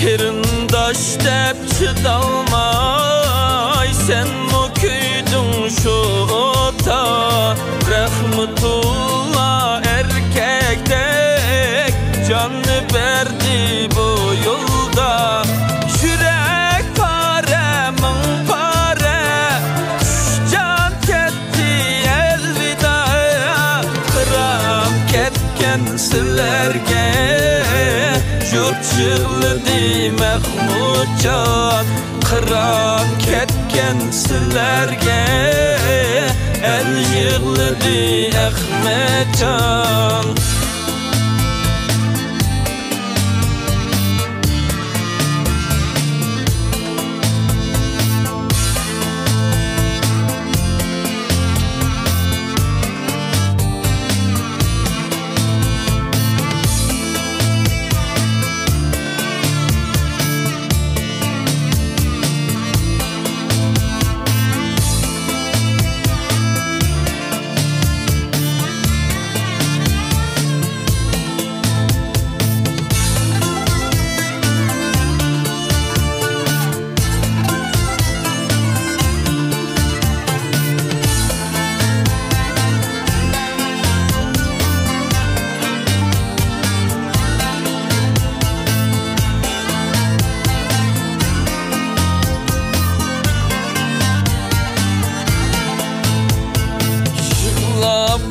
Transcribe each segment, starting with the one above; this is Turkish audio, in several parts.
Kırındaş dep çıdalmay, sen mu küydün şu ota? Rahmetullah erkektek canını verdi bu yolda. Yürek pare, mın pare, can ketdi elvida. Kıram ketken sizlerge yurt yığıldı Mahmudcan. Kıram ketken sizlerge el yığıldı Ahmetcan.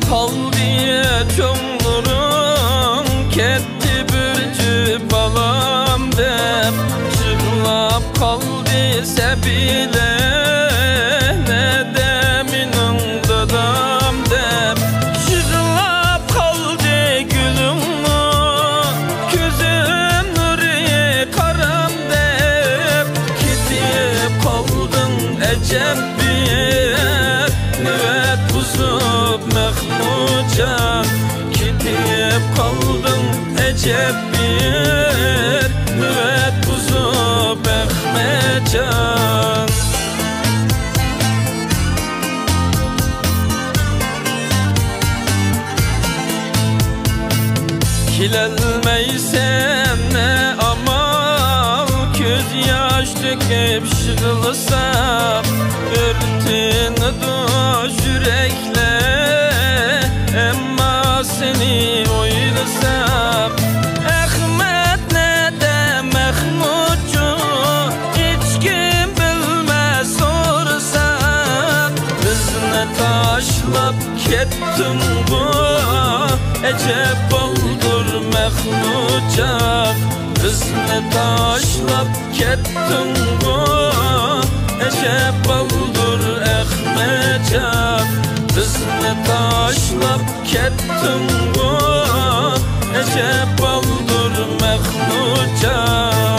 Kalbiye çoğunurun ketti bürcü balam dep. Çığlap kalbi sebile ne deminin dadam dep. Çığlap kaldı gülüm gözüm nuri karam dep. Kitip kaldın ecep bir nüvet buzup Mahmudcan. Kitip kaldın ecep bir nüvet buzup Ahmetcan. Kilelmeysen ne amal, göz yaş döküp şığılsam. Örtünü düş yürekle emma seni oylasam. Ahmet ne de Mahmudcu, hiç kim bilmez sorsam. Bizni taşlap kettin bu, ecep oldur Mahmudcan. Bizni taşlap kettin bu, ecep oldur Ahmetcan. Bizni taşlap kettin bu, ecep oldur Mahmudcan.